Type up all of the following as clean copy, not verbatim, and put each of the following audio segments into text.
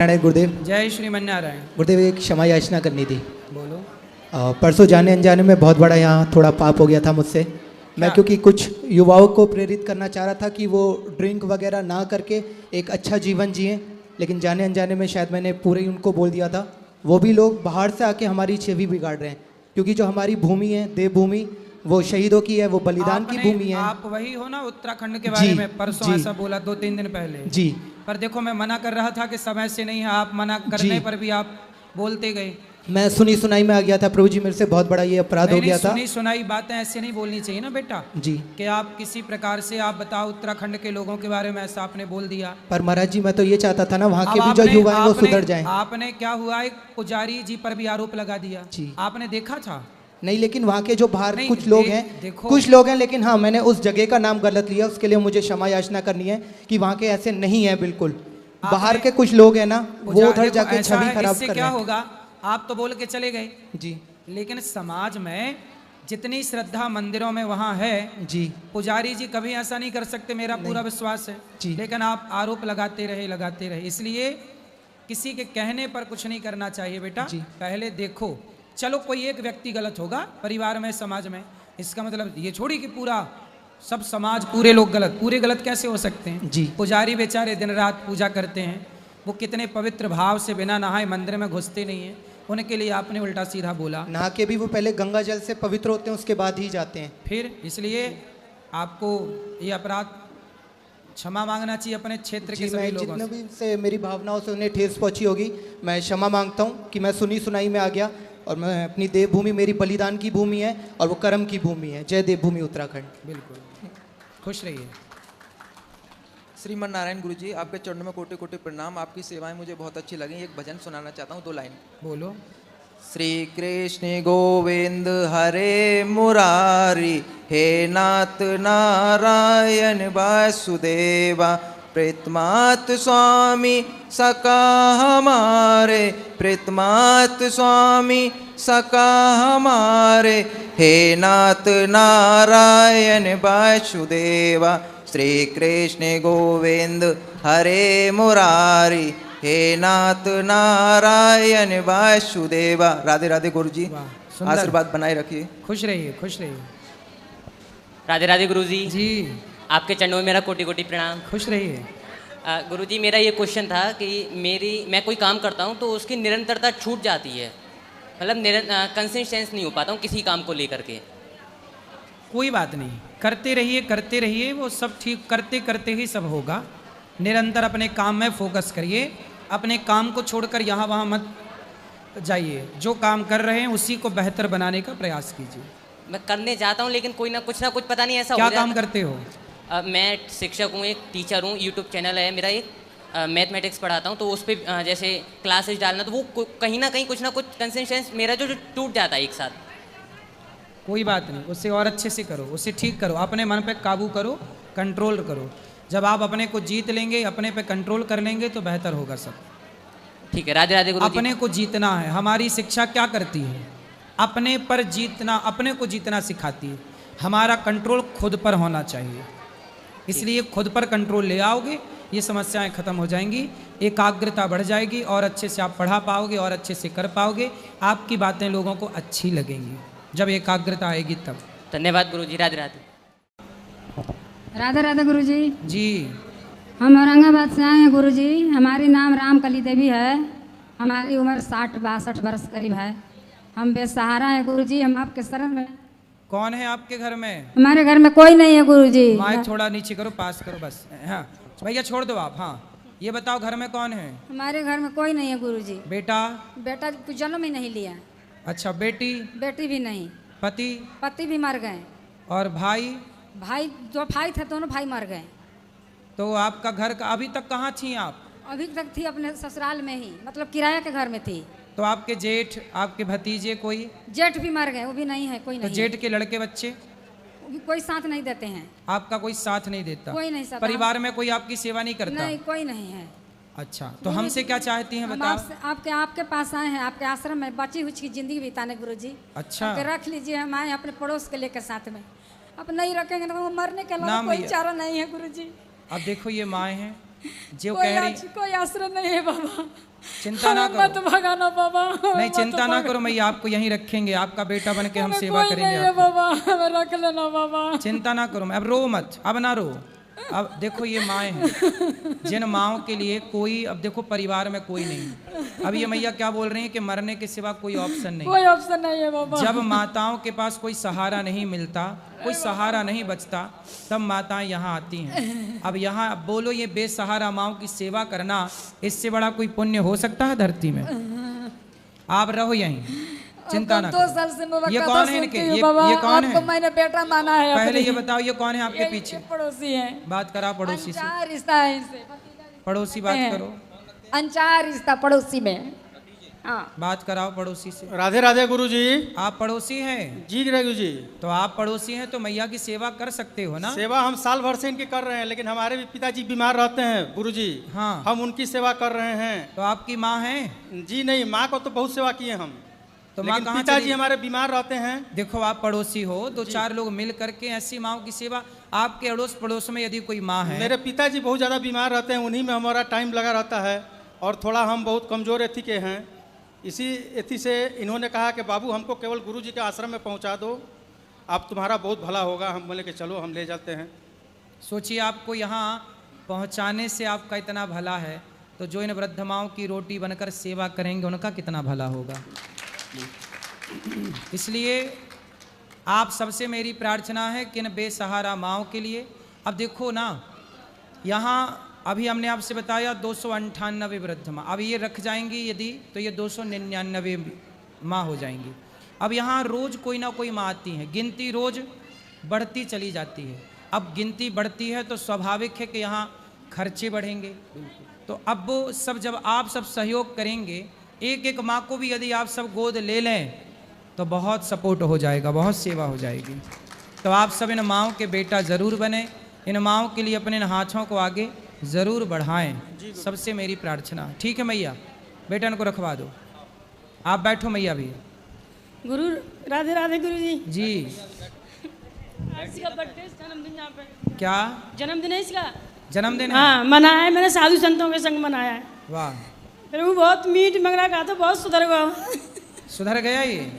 नारायण गुरुदेव। जय श्रीमन नारायण। गुरुदेव, एक क्षमा याचना करनी थी। बोलो। परसों जाने अनजाने में बहुत बड़ा यहाँ थोड़ा पाप हो गया था मुझसे। मैं क्योंकि कुछ युवाओं को प्रेरित करना चाह रहा था कि वो ड्रिंक वगैरह ना करके एक अच्छा जीवन जिए, लेकिन जाने अनजाने में शायद मैंने पूरे ही उनको बोल दिया था। वो भी लोग बाहर से आके हमारी छवि बिगाड़ रहे हैं, क्योंकि जो हमारी भूमि है देवभूमि, वो शहीदों की है, वो बलिदान की भूमि है। आप वही हो ना उत्तराखंड के बारे में परसों ऐसा बोला 2-3 दिन पहले जी। पर देखो मैं मना कर रहा था कि समय से नहीं है, आप मना करने पर भी आप बोलते गए। मैं सुनी सुनाई में आ गया था प्रभु जी, मेरे से बहुत बड़ा ये अपराध हो गया था। सुनी सुनाई बातें ऐसे नहीं बोलनी चाहिए ना बेटा जी, कि आप किसी प्रकार से आप बताओ उत्तराखंड के लोगों के बारे में ऐसा आपने बोल दिया। पर महाराज जी मैं तो ये चाहता था ना वहाँ के भी जो युवा हैं वो सुधर जाएं। आपने क्या हुआ, एक पुजारी जी पर भी आरोप लगा दिया जी। आपने देखा था? नहीं, लेकिन वहाँ के जो बाहर कुछ लोग हैं, कुछ लोग हैं, लेकिन हाँ मैंने उस जगह का नाम गलत लिया, उसके लिए मुझे क्षमा याचना करनी है कि वहाँ के ऐसे नहीं है बिल्कुल। बाहर के कुछ लोग हैं ना, वो उधर जाके छवि खराब कर रहे हैं। क्या होगा, आप तो बोल के चले गए जी, लेकिन समाज में जितनी श्रद्धा मंदिरों में वहाँ है जी, पुजारी जी कभी ऐसा नहीं कर सकते, मेरा पूरा विश्वास है जी। लेकिन आप आरोप लगाते रहे। इसलिए किसी के कहने पर कुछ नहीं करना चाहिए बेटा जी। पहले देखो। चलो कोई एक व्यक्ति गलत होगा परिवार में, समाज में, इसका मतलब ये छोड़ी कि पूरा सब समाज पूरे लोग गलत। पूरे गलत कैसे हो सकते हैं जी। पुजारी बेचारे दिन रात पूजा करते हैं, वो कितने पवित्र भाव से बिना नहाए मंदिर में घुसते नहीं हैं, उनके लिए आपने उल्टा सीधा बोला। नहा के भी वो पहले गंगा जल से पवित्र होते हैं, उसके बाद ही जाते हैं। फिर इसलिए आपको ये अपराध क्षमा मांगना चाहिए अपने क्षेत्र के सभी लोगों जितने भी से मेरी भावनाओं से उन्हें ठेस पहुंची होगी, मैं क्षमा मांगता हूं कि मैं सुनी सुनाई में आ गया, और मैं अपनी देवभूमि मेरी बलिदान की भूमि है और वो कर्म की भूमि है। जय देवभूमि उत्तराखंड। बिल्कुल, खुश रहिए। श्रीमन नारायण गुरु जी, आपके चरणों में कोटि कोटि प्रणाम। आपकी सेवाएं मुझे बहुत अच्छी लगी। एक भजन सुनाना चाहता हूँ, 2 लाइन। बोलो। श्री कृष्ण गोविंद हरे मुरारी, हे नाथ नारायण वासुदेवा, प्रीतमात स्वामी सका हमारे, प्रीतमात स्वामी सका हमारे, हे नाथ नारायण वासुदेवा, श्री कृष्ण गोविंद हरे मुरारी, हे नाथ नारायण वासुदेवा। राधे राधे गुरु जी, आशीर्वाद बनाए रखिए। खुश रहिए, खुश रहिए। राधे राधे गुरु जी। जी, आपके चरणों में मेरा कोटि कोटि प्रणाम। खुश रहिए। गुरु जी, मेरा ये क्वेश्चन था कि मैं कोई काम करता हूँ तो उसकी निरंतरता छूट जाती है, मतलब कंसिस्टेंस नहीं हो पाता हूँ किसी काम को लेकर के। कोई बात नहीं, करते रहिए, वो सब ठीक करते करते ही सब होगा। निरंतर अपने काम में फोकस करिए, अपने काम को छोड़कर यहाँ वहाँ मत जाइए। जो काम कर रहे हैं उसी को बेहतर बनाने का प्रयास कीजिए। मैं करने जाता हूँ लेकिन कोई ना कुछ पता नहीं ऐसा क्या हो जाता। काम करते हो? मैं शिक्षक हूँ, एक टीचर हूँ, यूट्यूब चैनल है मेरा एक, मैथमेटिक्स पढ़ाता हूँ, तो उस पर जैसे क्लासेस डालना, तो वो कहीं ना कहीं कुछ ना कुछ कंसिस्टेंस मेरा जो टूट जाता है एक साथ। कोई बात नहीं, उससे और अच्छे से करो, उसे ठीक करो, अपने मन पे काबू करो, कंट्रोल करो। जब आप अपने को जीत लेंगे, अपने पे कंट्रोल कर लेंगे तो बेहतर होगा सब। ठीक है, राधे राधे गुरु जी। अपने को जीतना है। हमारी शिक्षा क्या करती है? अपने पर जीतना, अपने को जीतना सिखाती है। हमारा कंट्रोल खुद पर होना चाहिए, इसलिए खुद पर कंट्रोल ले आओगे, ये समस्याएं खत्म हो जाएंगी, एकाग्रता बढ़ जाएगी और अच्छे से आप पढ़ा पाओगे और अच्छे से कर पाओगे। आपकी बातें लोगों को अच्छी लगेंगी जब एकाग्रता आएगी तब। धन्यवाद गुरु जी। राधे राधे। राधे राधे गुरु जी। जी, हम औरंगाबाद से आए हैं गुरु जी। हमारी नाम रामकली देवी है। हमारी उम्र 60-62 वर्ष करीब है। हम बेसहारा हैं गुरु जी, हम आपके शरण में। कौन है आपके घर में? हमारे घर में कोई नहीं है गुरु जी। माइक थोड़ा नीचे करो, पास करो बस। हाँ भैया छोड़ दो आप। हाँ ये बताओ घर में कौन है? हमारे घर में कोई नहीं है गुरु जी। बेटा? बेटा कुछ जन्म ही नहीं लिया। अच्छा, बेटी? बेटी भी नहीं। पति? पति भी मर गए। और भाई? भाई, जो भाई थे दोनों भाई मर गए। तो आपका घर का अभी तक कहाँ थी आप? अभी तक थी अपने ससुराल में ही, मतलब किराया के घर में थी। तो आपके जेठ, आपके भतीजे कोई? जेठ भी मर गए, वो भी नहीं है, कोई तो नहीं। जेठ के लड़के बच्चे? वो भी कोई साथ नहीं देते हैं। आपका कोई साथ नहीं देता? कोई नहीं। सब परिवार में कोई आपकी सेवा नहीं करता? नहीं, कोई नहीं है। अच्छा, तो हमसे क्या चाहती हैं हम बताओ? आपके पास आए हैं, आपके आश्रम में बची हुई जिंदगी बिताने गुरु जी। अच्छा, रख लीजिए, हम आए अपने पड़ोस के लेकर साथ में। अब नहीं रखेंगे तो मरने के अलावा नाम कोई भैया। चारा नहीं है गुरु जी। अब देखो ये माएँ हैं, जो कह रही कोई आश्रय नहीं है बाबा, चिंता ना हमें मत करो, भगाना बाबा, हमें नहीं मत चिंता ना भगाना। करो, मैया आपको यहीं रखेंगे, आपका बेटा बन के हम हमें सेवा कोई करेंगे नहीं है आपकी। बाबा, हमें रख लेना बाबा। चिंता ना करो, मैं अब रो मत, अब ना रो। अब देखो ये माएँ हैं, जिन माओं के लिए कोई, अब देखो परिवार में कोई नहीं, अब ये मैया क्या बोल रही हैं कि मरने के सिवा कोई ऑप्शन नहीं। कोई ऑप्शन नहीं है बाबा। जब माताओं के पास कोई सहारा नहीं मिलता, कोई सहारा नहीं बचता, तब माताएं यहाँ आती हैं। अब यहाँ अब बोलो ये बेसहारा माओं की सेवा करना, इससे बड़ा कोई पुण्य हो सकता है धरती में? आप रहो यहीं, चिंता ना 2 साल से मैं करो। ये कथा कौन है सुनती इनके? हूँ बाबा, ये कौन आपको है? मैंने बेटा माना है। पहले अपनी। ये बताओ ये कौन है आपके ये पीछे? पड़ोसी है, बात करा पड़ोसी से, अनचाह रिश्ता है इनसे, पड़ोसी बात करो, अनचाह रिश्ता पड़ोसी में। हाँ बात कराओ पड़ोसी से। राधे राधे गुरु जी। आप पड़ोसी हैं? जी गुरु जी। तो आप पड़ोसी हैं तो मैया की सेवा कर सकते हो ना? सेवा हम साल भर से इनकी कर रहे हैं, लेकिन हमारे भी पिताजी बीमार रहते हैं गुरु जी। हाँ। हम उनकी सेवा कर रहे हैं। तो आपकी माँ है? जी नहीं, माँ को तो बहुत सेवा किए हम, तो माँ लेकिन कहाँ पिताजी चली? हमारे बीमार रहते हैं। देखो आप पड़ोसी हो, 2-4 लोग मिल करके ऐसी माओं की सेवा, आपके अड़ोस पड़ोस में यदि कोई माँ है, मेरे पिताजी बहुत ज़्यादा बीमार रहते हैं, उन्हीं में हमारा टाइम लगा रहता है, और थोड़ा हम बहुत कमज़ोर एथी के हैं। इसी एथी से इन्होंने कहा कि बाबू हमको केवल गुरु जी के आश्रम में पहुंचा दो, आप तुम्हारा बहुत भला होगा। हम बोले कि चलो हम ले जाते हैं। सोचिए आपको यहाँ पहुँचाने से आपका इतना भला है, तो जो इन वृद्ध माओं की रोटी बनकर सेवा करेंगे उनका कितना भला होगा। इसलिए आप सबसे मेरी प्रार्थना है कि इन बेसहारा माओं के लिए, अब देखो ना यहाँ अभी हमने आपसे बताया 298 वृद्ध माँ, अब ये रख जाएंगी यदि तो ये 299 माँ हो जाएंगी। अब यहाँ रोज कोई ना कोई माँ आती है, गिनती रोज बढ़ती चली जाती है। अब गिनती बढ़ती है तो स्वाभाविक है कि यहाँ खर्चे बढ़ेंगे। तो अब वो सब जब आप सब सहयोग करेंगे, एक एक माँ को भी यदि आप सब गोद ले लें तो बहुत सपोर्ट हो जाएगा, बहुत सेवा हो जाएगी। तो आप सब इन माँओं के बेटा ज़रूर बने, इन माँओं के लिए अपने इन हाथों को आगे ज़रूर बढ़ाएं, सबसे मेरी प्रार्थना। ठीक है मैया, बेटन को रखवा दो, आप बैठो मैया भी। गुरु राधे राधे गुरु जी। जी इसका बर्थडे जन्मदिन यहाँ पे, क्या जन्मदिन है इसका? जन्मदिन है? हाँ मनाया है, मैंने साधु संतों के संग मनाया है। वाह, फिर वो बहुत मीठ मंगरा कहा था, बहुत सुधर गया। सुधर गया ये?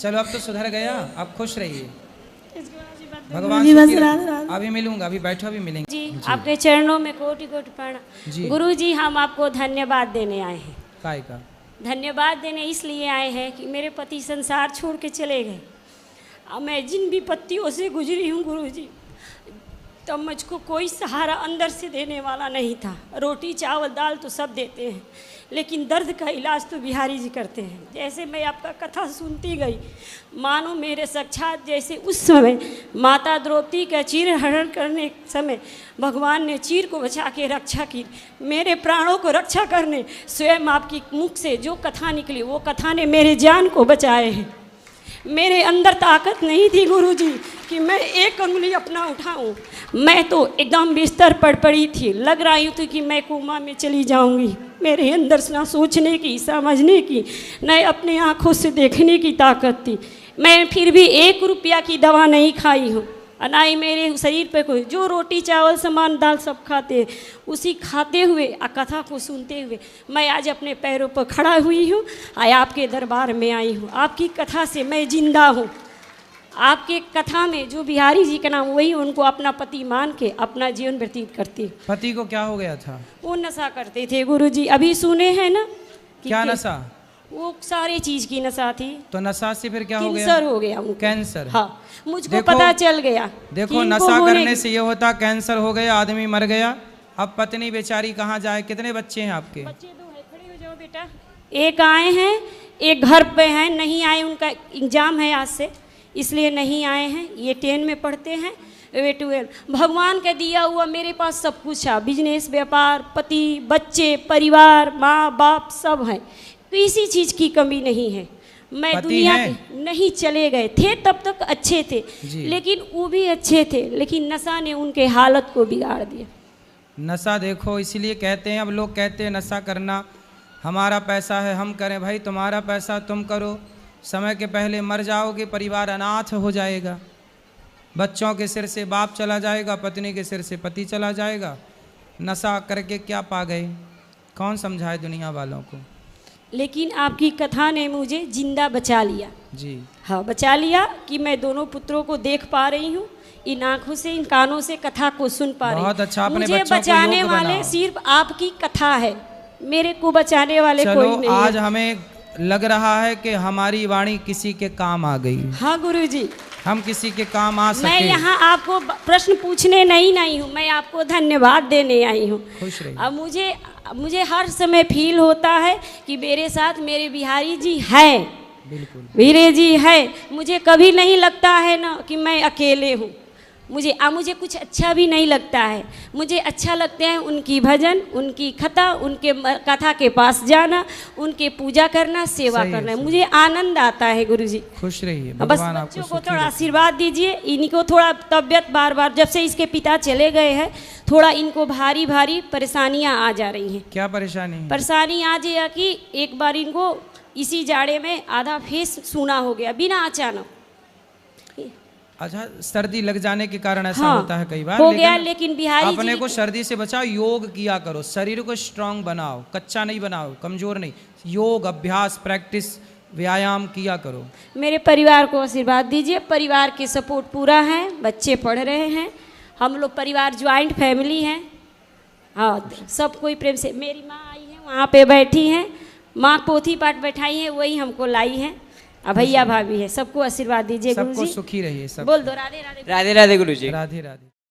चलो अब तो सुधर गया, अब खुश रहिए, इसके बाद आशीर्वाद दो। भगवान जी, बस सुखी राधे रखे। राधे। अभी मिलूंगा, अभी बैठो, अभी मिलेंगे। जी आपके चरणों में कोटि कोटि जी। प्रणाम। गुरु जी हम आपको धन्यवाद देने आए हैं। काय का? धन्यवाद देने इसलिए आए हैं कि मेरे पति संसार छोड़ के चले गए। अब मैं जिन विपत्तियों से गुजरी हूँ गुरु जी, तब मुझको कोई सहारा अंदर से देने वाला नहीं था। रोटी चावल दाल तो सब देते हैं, लेकिन दर्द का इलाज तो बिहारी जी करते हैं। जैसे मैं आपका कथा सुनती गई, मानो मेरे साक्षात जैसे उस समय माता द्रौपदी का चीर हरण करने के समय भगवान ने चीर को बचा के रक्षा की, मेरे प्राणों को रक्षा करने स्वयं आपकी मुख से जो कथा निकली, वो कथा ने मेरे जान को बचाए हैं। मेरे अंदर ताकत नहीं थी गुरुजी कि मैं एक अंगुली अपना उठाऊं। मैं तो एकदम बिस्तर पर पड़ी थी, लग रही थी कि मैं कोमा में चली जाऊंगी। मेरे अंदर ना सोचने की, समझने की, न अपने आँखों से देखने की ताकत थी। मैं फिर भी 1 रुपया की दवा नहीं खाई हूँ, ना ही मेरे शरीर पे कोई, जो रोटी चावल सामान दाल सब खाते हैं, उसी खाते हुए कथा को सुनते हुए मैं आज अपने पैरों पर खड़ा हुई हूँ, आपके दरबार में आई हूँ। आपकी कथा से मैं जिंदा हूँ। आपके कथा में जो बिहारी जी का नाम, वही उनको अपना पति मान के अपना जीवन व्यतीत करती। पति को क्या हो गया था? वो नशा करते थे गुरुजी, अभी सुने हैं ना कि क्या नशा? वो सारी चीज की नशा थी। तो नशा से फिर क्या हो गया? कैंसर हो गया उनको। कैंसर? हाँ, मुझको पता चल गया। देखो नशा करने से ये होता, कैंसर हो गया, आदमी मर गया। अब पत्नी बेचारी कहाँ जाए? कितने बच्चे हैं आपके? बच्चे 2 हैं, खड़े हो जाओ बेटा। एक आए हैं, एक घर पे हैं, नहीं आए, उनका एग्जाम है आज से, इसलिए नहीं आए हैं। ये 10 में पढ़ते हैं, वे 12। भगवान का दिया हुआ मेरे पास सब कुछ है, बिजनेस, व्यापार, पति, बच्चे, परिवार, माँ बाप सब हैं, किसी चीज़ की कमी नहीं है। मैं दुनिया नहीं, चले गए थे तब तक अच्छे थे, लेकिन वो भी अच्छे थे, लेकिन नशा ने उनके हालत को बिगाड़ दिया। नशा देखो, इसलिए कहते हैं, अब लोग कहते हैं नशा करना हमारा पैसा है हम करें। भाई तुम्हारा पैसा तुम करो, समय के पहले मर जाओगे, परिवार अनाथ हो जाएगा, बच्चों के सिर से बाप चला जाएगा, पत्नी के सिर से पति चला जाएगा। नशा करके क्या पा गए, कौन समझाए दुनिया वालों को। लेकिन आपकी कथा ने मुझे जिंदा बचा लिया। जी हाँ, बचा लिया कि मैं दोनों पुत्रों को देख पा रही हूँ, इन आंखों से, इन कानों से कथा को सुन पा रही हूँ। बहुत अच्छा, अपने मुझे बच्चों को बचाने योग्य वाले बनाओ। सिर्फ आपकी कथा है, मेरे को बचाने वाले कोई चलो नहीं आज है। हमें लग रहा है कि हमारी वाणी किसी के काम आ गई, हाँ गुरुजी, हम किसी के काम आ मैं सके। यहाँ आपको प्रश्न पूछने नहीं हूँ, मैं आपको धन्यवाद देने आई हूँ। खुश रहिए। अब मुझे हर समय फील होता है कि मेरे साथ मेरे बिहारी जी हैं, बिल्कुल वीरे जी है। मुझे कभी नहीं लगता है ना कि मैं अकेले हूँ। मुझे कुछ अच्छा भी नहीं लगता है। मुझे अच्छा लगते हैं उनकी भजन, उनकी कथा, उनके कथा के पास जाना, उनके पूजा करना, सेवा सही है, करना, सही। मुझे आनंद आता है गुरुजी। खुश रहिए, बस भगवान आपको बच्चों को सुखी थोड़ा रखे। आशीर्वाद दीजिए। इनको थोड़ा तबीयत बार जब से इसके पिता चले गए हैं, थोड़ा इनको भारी भारी परेशानियां आ जा रही हैं। क्या परेशानी है? परेशानी आज यह कि एक बार इनको इसी जाड़े में आधा फेस सूना हो गया बिना अचानक। अच्छा, सर्दी लग जाने के कारण ऐसा हाँ, होता है कई बार हो गया, लेकिन बिहारी अपने जी को सर्दी से बचाओ, योग किया करो, शरीर को स्ट्रांग बनाओ, कच्चा नहीं बनाओ, कमजोर नहीं। योग, अभ्यास, प्रैक्टिस, व्यायाम किया करो। मेरे परिवार को आशीर्वाद दीजिए। परिवार के सपोर्ट पूरा है, बच्चे पढ़ रहे हैं, हम लोग परिवार ज्वाइंट फैमिली हैं। हाँ, सब कोई प्रेम से। मेरी माँ आई है, वहाँ पे बैठी हैं, माँ पोथी पाठ बैठाई है, वही हमको लाई है। अब भैया भाभी है, सबको आशीर्वाद दीजिए सबको गुरुजी। सुखी रहिए सब। बोल दो राधे राधे। राधे राधे गुरुजी। राधे राधे।